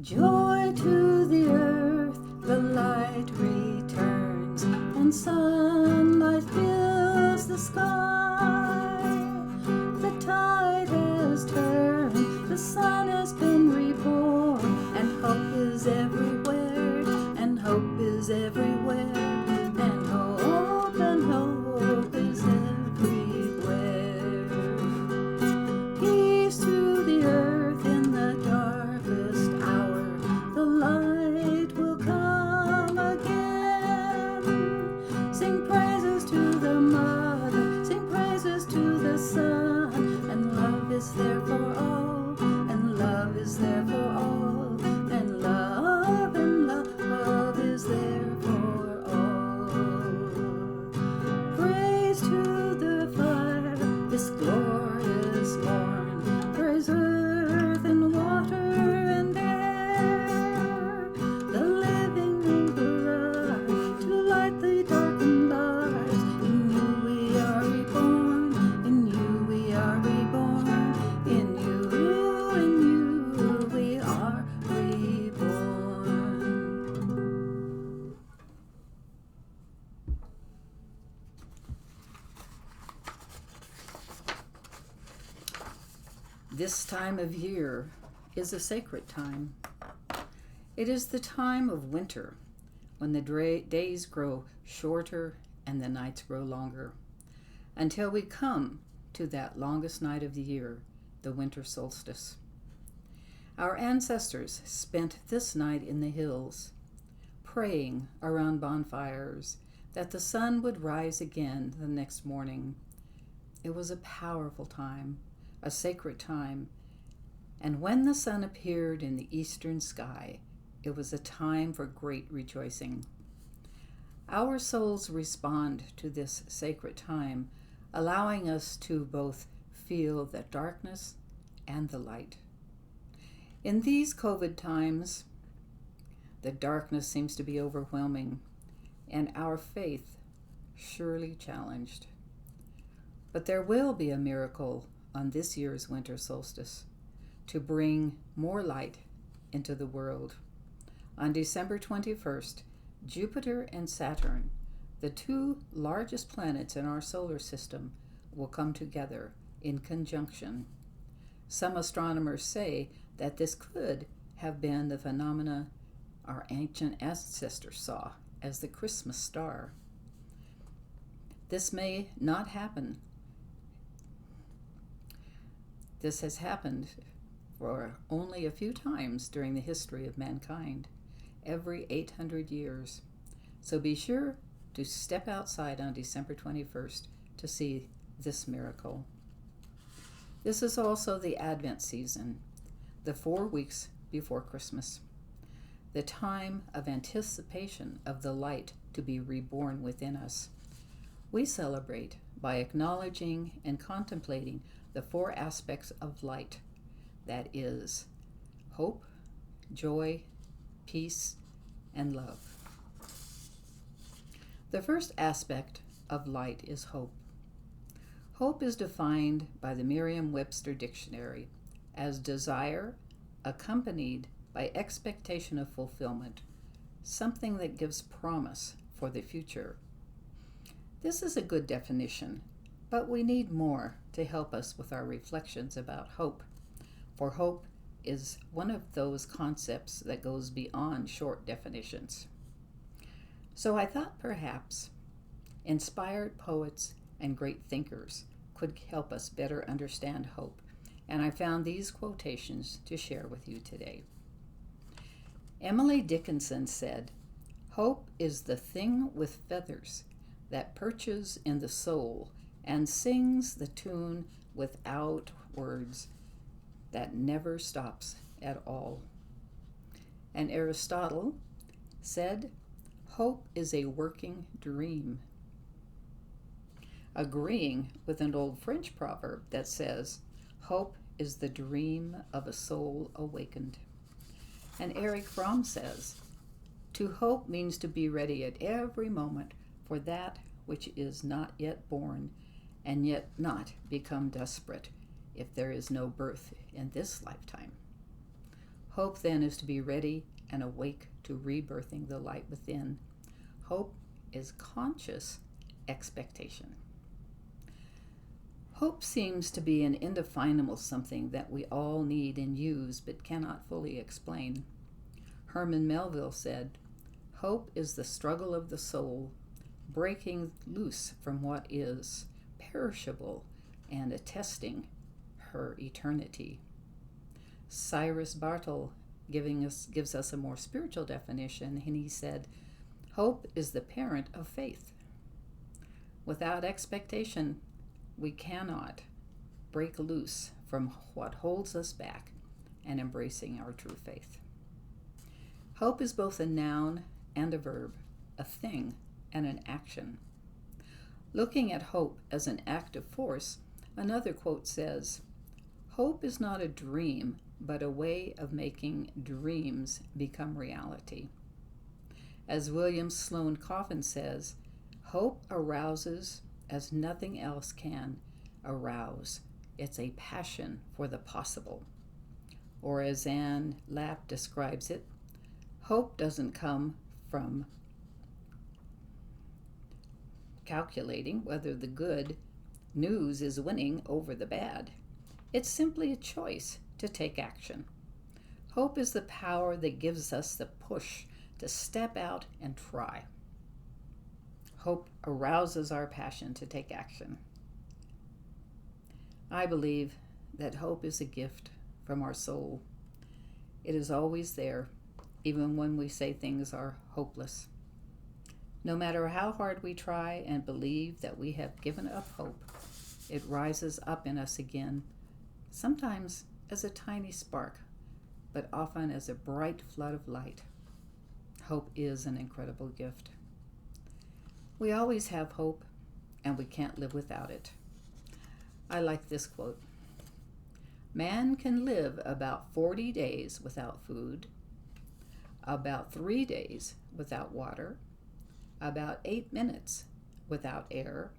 Joy to the earth, the light returns, and sunlight fills the sky. The tide has turned, the sun has been reborn, and hope is everywhere, and hope is everywhere, and hope is everywhere. Peace to the earth in the darkest hour, the light will come again. Sing praises to the mother, sing praises to the son, and love is there for all, and love is there for all, and love is there for all. Praise to the fire, this glorious morn, praise earth and water and air, the living anchor to light the darkened lives. In you we are reborn, in you we are reborn, in you we are reborn. This time of year is a sacred time. It is the time of winter, when the days grow shorter and the nights grow longer, until we come to that longest night of the year, the winter solstice. Our ancestors spent this night in the hills, praying around bonfires that the sun would rise again the next morning. It was a powerful time, a sacred time, and when the sun appeared in the eastern sky, it was a time for great rejoicing. Our souls respond to this sacred time, allowing us to both feel the darkness and the light. In these COVID times, the darkness seems to be overwhelming, and our faith surely challenged. But there will be a miracle on this year's winter solstice to bring more light into the world. On December 21st, Jupiter and Saturn, the two largest planets in our solar system, will come together in conjunction. Some astronomers say that this could have been the phenomena our ancient ancestors saw as the Christmas star. This may not happen. This has happened for only a few times during the history of mankind, every 800 years. So be sure to step outside on December 21st to see this miracle. This is also the Advent season, the 4 weeks before Christmas, the time of anticipation of the light to be reborn within us. We celebrate by acknowledging and contemplating the 4 aspects of light, that is, hope, joy, peace, and love. The first aspect of light is hope. Hope is defined by the Merriam-Webster Dictionary as desire accompanied by expectation of fulfillment, something that gives promise for the future. This is a good definition, but we need more to help us with our reflections about hope, for hope is one of those concepts that goes beyond short definitions. So I thought perhaps inspired poets and great thinkers could help us better understand hope, and I found these quotations to share with you today. Emily Dickinson said, "Hope is the thing with feathers that perches in the soul and sings the tune without words that never stops at all." And Aristotle said, "Hope is a working dream," agreeing with an old French proverb that says, "Hope is the dream of a soul awakened." And Erich Fromm says, "To hope means to be ready at every moment for that which is not yet born, and yet not become desperate if there is no birth in this lifetime." Hope then is to be ready and awake to rebirthing the light within. Hope is conscious expectation. Hope seems to be an indefinable something that we all need and use but cannot fully explain. Herman Melville said, "Hope is the struggle of the soul, breaking loose from what is perishable and attesting her eternity." Cyrus Bartle gives us a more spiritual definition, and he said, "Hope is the parent of faith. Without expectation, we cannot break loose from what holds us back and embracing our true faith." Hope is both a noun and a verb, a thing and an action. Looking at hope as an active force, another quote says, "Hope is not a dream, but a way of making dreams become reality." As William Sloane Coffin says, "Hope arouses as nothing else can arouse. It's a passion for the possible." Or as Anne Lapp describes it, hope doesn't come from calculating whether the good news is winning over the bad. It's simply a choice to take action. Hope is the power that gives us the push to step out and try. Hope arouses our passion to take action. I believe that hope is a gift from our soul. It is always there, even when we say things are hopeless. No matter how hard we try and believe that we have given up hope, it rises up in us again, sometimes as a tiny spark, but often as a bright flood of light. Hope is an incredible gift. We always have hope, and we can't live without it. I like this quote. "Man can live about 40 days without food, about 3 days without water, about 8 minutes without air,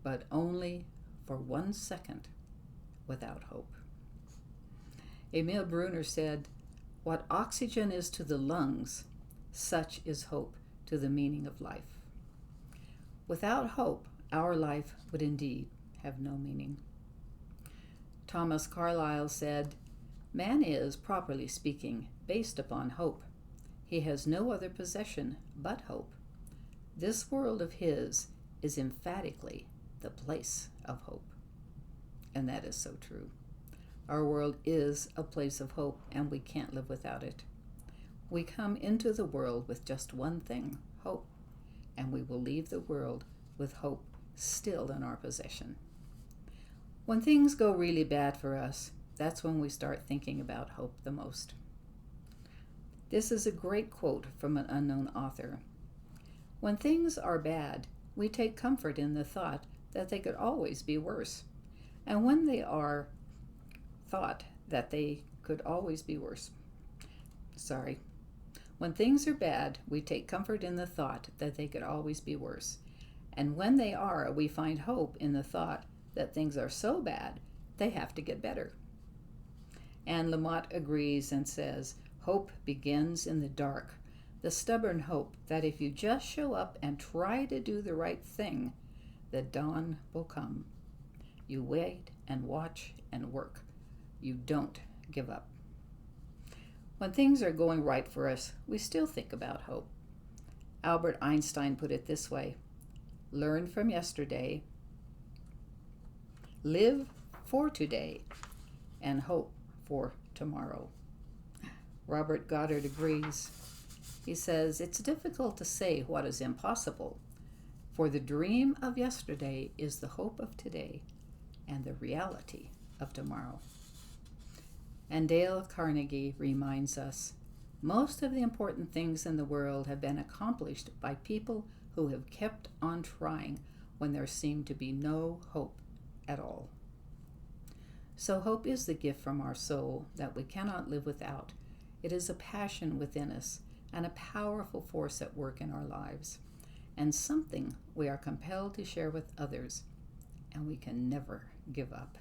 but only for 1 second without hope." Emil Brunner said, "What oxygen is to the lungs, such is hope to the meaning of life." Without hope, our life would indeed have no meaning. Thomas Carlyle said, "Man is, properly speaking, based upon hope. He has no other possession but hope. This world of his is emphatically the place of hope." And that is so true. Our world is a place of hope, and we can't live without it. We come into the world with just one thing, hope, and we will leave the world with hope still in our possession. When things go really bad for us, that's when we start thinking about hope the most. This is a great quote from an unknown author. "When things are bad, we take comfort in the thought that they could always be worse. And when they are thought that they could always be worse. When things are bad, we take comfort in the thought that they could always be worse. And when they are, we find hope in the thought that things are so bad, they have to get better." Anne Lamott agrees and says, "Hope begins in the dark, the stubborn hope that if you just show up and try to do the right thing, the dawn will come. You wait and watch and work. You don't give up." When things are going right for us, we still think about hope. Albert Einstein put it this way: "Learn from yesterday, live for today, and hope for tomorrow." Robert Goddard agrees. He says, "It's difficult to say what is impossible, for the dream of yesterday is the hope of today and the reality of tomorrow." And Dale Carnegie reminds us, "Most of the important things in the world have been accomplished by people who have kept on trying when there seemed to be no hope at all." So hope is the gift from our soul that we cannot live without. It is a passion within us and a powerful force at work in our lives, and something we are compelled to share with others, and we can never give up.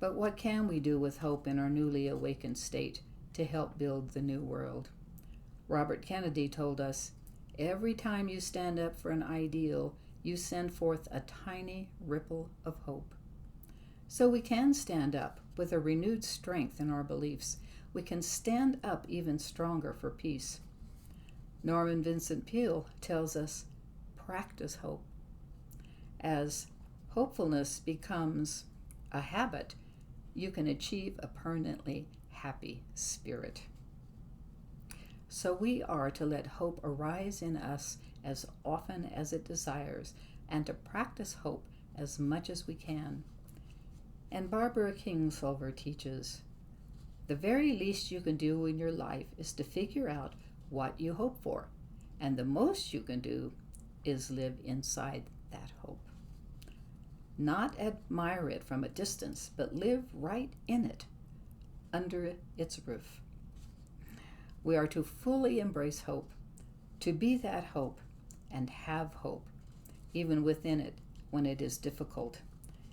But what can we do with hope in our newly awakened state to help build the new world? Robert Kennedy told us, every time you stand up for an ideal, you send forth a tiny ripple of hope. So we can stand up with a renewed strength in our beliefs. We can stand up even stronger for peace. Norman Vincent Peale tells us, practice hope. As hopefulness becomes a habit, you can achieve a permanently happy spirit. So we are to let hope arise in us as often as it desires, and to practice hope as much as we can. And Barbara Kingsolver teaches, the very least you can do in your life is to figure out what you hope for, and the most you can do is live inside that hope. Not admire it from a distance, but live right in it, under its roof. We are to fully embrace hope, to be that hope and have hope, even within it when it is difficult.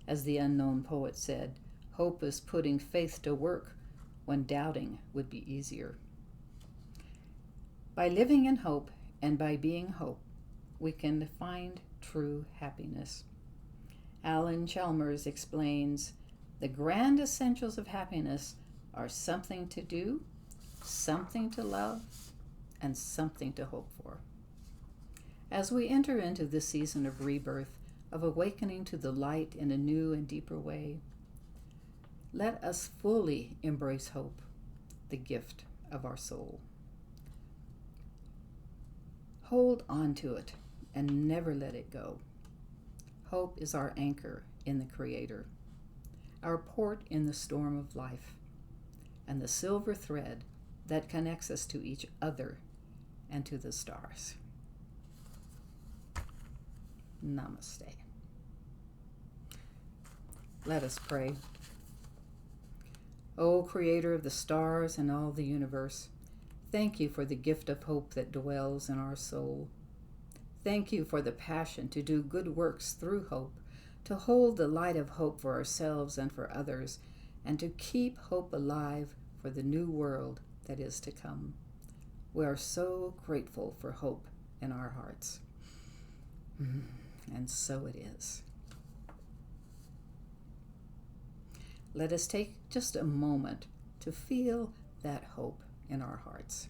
As the unknown poet said, hope is putting faith to work when doubting would be easier. By living in hope and by being hope, we can find true happiness. Alan Chalmers explains, the grand essentials of happiness are something to do, something to love, and something to hope for. As we enter into this season of rebirth, of awakening to the light in a new and deeper way, let us fully embrace hope, the gift of our soul. Hold on to it and never let it go. Hope is our anchor in the Creator, our port in the storm of life, and the silver thread that connects us to each other and to the stars. Namaste. Let us pray. O Creator of the stars and all the universe, thank you for the gift of hope that dwells in our soul. Thank you for the passion to do good works through hope, to hold the light of hope for ourselves and for others, and to keep hope alive for the new world that is to come. We are so grateful for hope in our hearts. And so it is. Let us take just a moment to feel that hope in our hearts.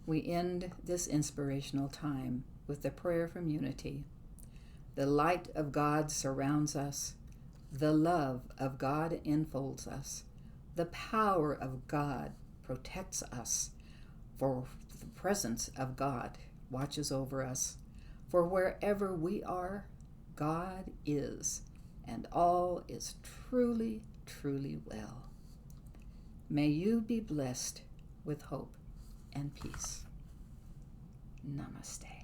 We end this inspirational time with the prayer from unity. The light of God surrounds us. The love of God enfolds us. The power of God protects us. For the presence of God watches over us. For wherever we are, God is, and all is truly, truly well. May you be blessed with hope and peace. Namaste.